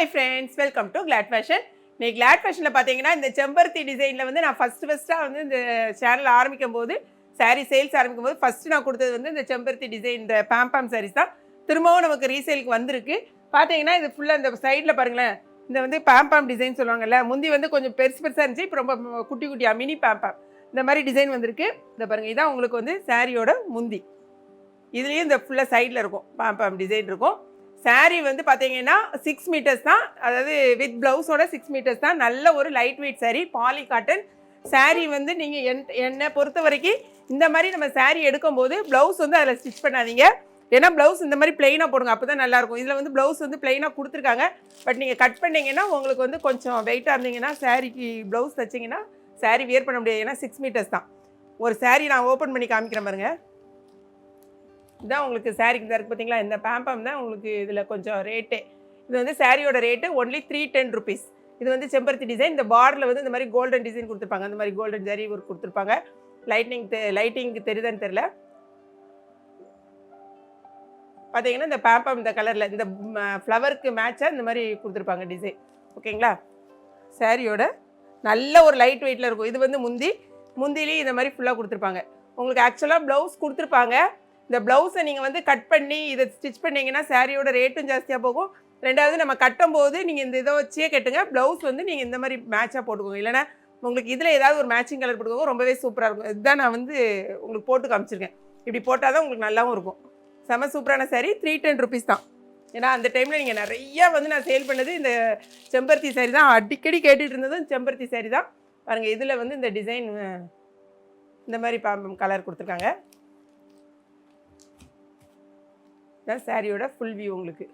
Hi friends, welcome to glad fashion. இன்னைக்கு glad ஃபேஷனில் பார்த்தீங்கன்னா இந்த செம்பருத்தி டிசைனில் வந்து நான் ஃபஸ்ட்டாக வந்து இந்த சேனல் ஆரம்பிக்கும் போது சாரீ சேல்ஸ் ஆரம்பிக்கும் போது ஃபஸ்ட்டு நான் கொடுத்தது வந்து இந்த செம்பருத்தி டிசைன், இந்த பாம் சாரீஸ் தான். திரும்பவும் நமக்கு ரீசேலுக்கு வந்திருக்கு. பார்த்தீங்கன்னா இது ஃபுல்லாக இந்த சைடில் பாருங்களேன், இந்த வந்து பாம் டிசைன் சொல்லுவாங்கல்ல, முந்தி வந்து கொஞ்சம் பெருசாக இருந்துச்சு, இப்போ ரொம்ப குட்டி குட்டியாக மினி பாம் இந்த மாதிரி டிசைன் வந்திருக்கு. இந்த பாருங்கள், இதான் உங்களுக்கு வந்து சாரியோட முந்தி. இதுலேயும் இந்த ஃபுல்லாக சைடில் இருக்கும் பாம் டிசைன் இருக்கும். சாரீ வந்து பார்த்தீங்கன்னா 6 மீட்டர்ஸ் தான், அதாவது வித் ப்ளவுஸோட 6 மீட்டர்ஸ் தான். நல்ல ஒரு light weight sari, poly cotton sari. வந்து நீங்கள் என்னை பொறுத்த வரைக்கும் இந்த மாதிரி நம்ம சாரீ எடுக்கும்போது ப்ளவுஸ் வந்து அதில் ஸ்டிச் பண்ணாதீங்க. ஏன்னா ப்ளவுஸ் இந்த மாதிரி பிளெயினாக போடுங்க, அப்போ தான் நல்லாயிருக்கும். இதில் வந்து ப்ளவுஸ் வந்து பிளெயினாக கொடுத்துருக்காங்க. பட் நீங்கள் கட் பண்ணிங்கன்னா உங்களுக்கு வந்து கொஞ்சம் வெயிட்டாக இருந்தீங்கன்னா சாரீக்கு ப்ளவுஸ் தைச்சிங்கன்னா சாரீ வியர் பண்ண முடியாது. ஏன்னா 6 மீட்டர்ஸ் தான். ஒரு சாரீ நான் ஓப்பன் பண்ணி காமிக்கிறேன் பாருங்கள். இதுதான் உங்களுக்கு சாரீக்கு தான் இருக்குது பார்த்தீங்களா. இந்த பாம் தான் உங்களுக்கு இதில் கொஞ்சம் ரேட்டே. இது வந்து சாரியோட ரேட்டு ஒன்லி 310 ருபீஸ். இது வந்து செம்பருத்தி டிசைன். இந்த பார்டரில் வந்து இந்த மாதிரி கோல்டன் டிசைன் கொடுத்துருப்பாங்க, அந்த மாதிரி கோல்டன் ஜரி ஒர்க் கொடுத்துருப்பாங்க. லைட்டிங்க்கு தெரியுதான்னு தெரில. பார்த்தீங்கன்னா இந்த பாம் இந்த கலரில் இந்த ஃப்ளவருக்கு மேட்சாக இந்த மாதிரி கொடுத்துருப்பாங்க டிசைன். ஓகேங்களா. சாரியோட நல்ல ஒரு லைட் வெயிட்டில் இருக்கும். இது வந்து முந்திலேயும் இந்த மாதிரி ஃபுல்லாக கொடுத்துருப்பாங்க. உங்களுக்கு ஆக்சுவலாக ப்ளவுஸ் கொடுத்துருப்பாங்க. இந்த ப்ளவுஸை நீங்கள் வந்து கட் பண்ணி இதை ஸ்டிச் பண்ணிங்கன்னா சாரியோட ரேட்டும் ஜாஸ்தியாக போகும். ரெண்டாவது நம்ம கட்டும்போது நீங்கள் இந்த இதை வச்சே கட்டுங்க. ப்ளவுஸ் வந்து நீங்கள் இந்த மாதிரி மேட்சாக போட்டுக்கோங்க. இல்லைனா உங்களுக்கு இதில் ஏதாவது ஒரு மேட்சிங் கலர் போட்டுக்கோங்க, ரொம்பவே சூப்பராக இருக்கும். இதுதான் நான் வந்து உங்களுக்கு போட்டு காமிச்சிருக்கேன். இப்படி போட்டால் தான் உங்களுக்கு நல்லாவும் இருக்கும். செம சூப்பரான சாரீ. 310 ருபீஸ் தான். ஏன்னா அந்த டைமில் நீங்கள் நிறையா வந்து நான் சேல் பண்ணது இந்த செம்பருத்தி சாரீ தான். அடிக்கடி கேட்டுட்டு இருந்ததும் செம்பருத்தி சாரீ தான். பாருங்கள், இதில் வந்து இந்த டிசைன் இந்த மாதிரி பாம்பம் கலர் கொடுத்துருக்காங்க. தான் சாரியோட ஃபுல் வியூ. உங்களுக்கு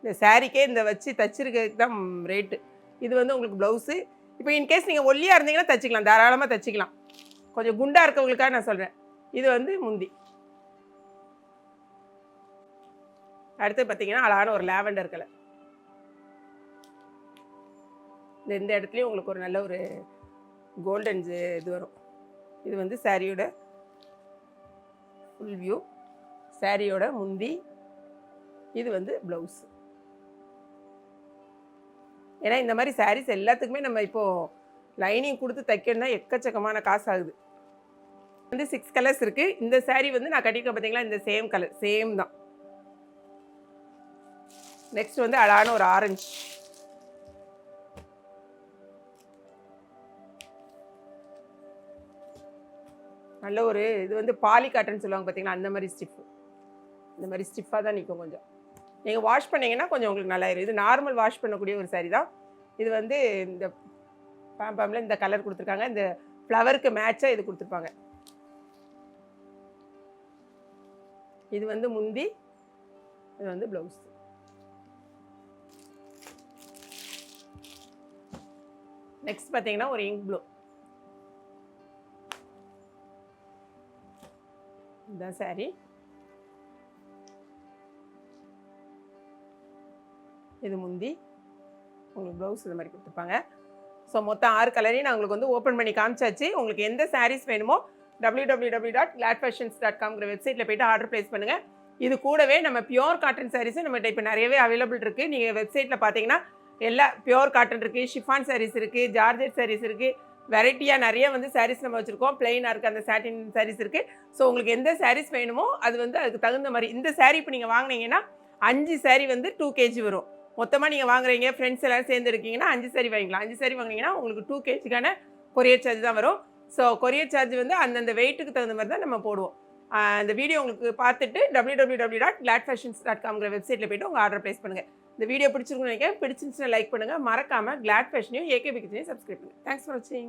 இந்த சாரிக்கே இந்த வச்சு தச்சிருக்கிறதுக்கு தான் ரேட்டு. இது வந்து உங்களுக்கு ப்ளவுஸு. இப்போ இன்கேஸ் நீங்கள் ஒல்லியாக இருந்தீங்கன்னா தச்சிக்கலாம், தாராளமாக தச்சிக்கலாம். கொஞ்சம் குண்டாக இருக்கவங்களுக்காக நான் சொல்கிறேன். இது வந்து முந்தி. அடுத்து பார்த்தீங்கன்னா அழகான ஒரு லாவெண்டர் கலர். இந்த இடத்துலையும் உங்களுக்கு ஒரு நல்ல ஒரு கோல்டன் இது வரும். இது வந்து சாரியோட ஃபுல் வியூ, சாரியோட முந்தி. இது வந்து ப்ளவுஸ். ஏன்னா இந்த மாதிரி சாரீஸ் எல்லாத்துக்குமே நம்ம இப்போது லைனிங் கொடுத்து தைக்கணும்னா எக்கச்சக்கமான காசு ஆகுது. வந்து 6 கலர்ஸ் இருக்குது. இந்த சாரீ வந்து நான் கட்டியிருக்கேன் பார்த்தீங்களா, இந்த சேம் கலர் சேம் தான். நெக்ஸ்ட் வந்து அழகான ஒரு ஆரஞ்சு. நல்ல ஒரு இது வந்து பாலி காட்டன் சொல்லுவாங்க பார்த்தீங்களா, அந்த மாதிரி ஸ்டிஃப். இந்த மாதிரி ஸ்டிஃபாக தான் நிற்கும். கொஞ்சம் நீங்கள் வாஷ் பண்ணிங்கன்னா கொஞ்சம் உங்களுக்கு நல்லாயிரும். இது நார்மல் வாஷ் பண்ணக்கூடிய ஒரு சாரீ தான். இது வந்து இந்த பாம்பில் இந்த கலர் கொடுத்துருக்காங்க. இந்த ஃப்ளவருக்கு மேட்சாக இது கொடுத்துருப்பாங்க. இது வந்து முந்தி, இது வந்து ப்ளவுஸ். நெக்ஸ்ட் பார்த்தீங்கன்னா ஒரு இங்க் ப்ளூ. இதுதான் சாரீ. இது முந்தி, உங்களுக்கு ப்ளவுஸ் இந்த மாதிரி கொடுத்துருப்பாங்க. ஸோ மொத்தம் 6 கலரையும் நான் உங்களுக்கு வந்து ஓப்பன் பண்ணி காமிச்சாச்சு. உங்களுக்கு எந்த சாரீஸ் வேணுமோ www.gladfashions.com வெப்சைட்டில் போய்ட்டு ஆர்டர் ப்ளேஸ் பண்ணுங்கள். இது கூடவே நம்ம பியோர் காட்டன் சாரீஸும் நம்மகிட்ட இப்போ நிறையவே அவைலபிள் இருக்குது. நீங்கள் வெப்சைட்டில் பார்த்தீங்கன்னா எல்லா பியோர் காட்டன் இருக்குது, ஷிஃபான் சாரீஸ் இருக்குது, ஜார்ஜெட் சாரீஸ் இருக்குது, வெரைட்டியாக நிறைய வந்து சாரீஸ் நம்ம வச்சுருக்கோம். பிளெயினாக இருக்குது, அந்த சாட்டின் சாரீஸ் இருக்குது. ஸோ உங்களுக்கு எந்த சாரீஸ் வேணுமோ அது வந்து அதுக்கு தகுந்த மாதிரி. இந்த சாரீ இப்போ நீங்கள் வாங்கினீங்கன்னா 5 சாரீ வந்து 2 kg வரும். மொத்தமாக நீங்கள் வாங்குறீங்க, ஃப்ரெண்ட்ஸ் எல்லோரும் சேர்ந்து இருக்கீங்கன்னா 5 சாரீ வாங்கிக்கலாம். 5 சாரீ வாங்கினீங்கன்னா உங்களுக்கு 2 kgக்கான கொரியர் சார்ஜ் தான் வரும். ஸோ கொரியர் சார்ஜ் வந்து அந்தந்த வெயிட்டுக்கு தகுந்த மாதிரி தான் நம்ம போடுவோம். இந்த வீடியோ உங்களுக்கு பார்த்துட்டு www.gladfashions.com வெப்சைட்டில் போய்ட்டு உங்கள் ஆர்டர் ப்ளேஸ் பண்ணுங்கள். இந்த வீடியோ பிடிச்சிருக்குன்னு நினைக்கிறேன். பிடிச்சிருந்துச்சுன்னா லைக் பண்ணுங்கள். மறக்காமல் கிளாட் ஃபேஷனையும் ஏகேபி கிச்சனையும் சப்ஸ்கிரைப் பண்ணுங்கள். தேங்க்ஸ் ஃபார் வாட்சிங்.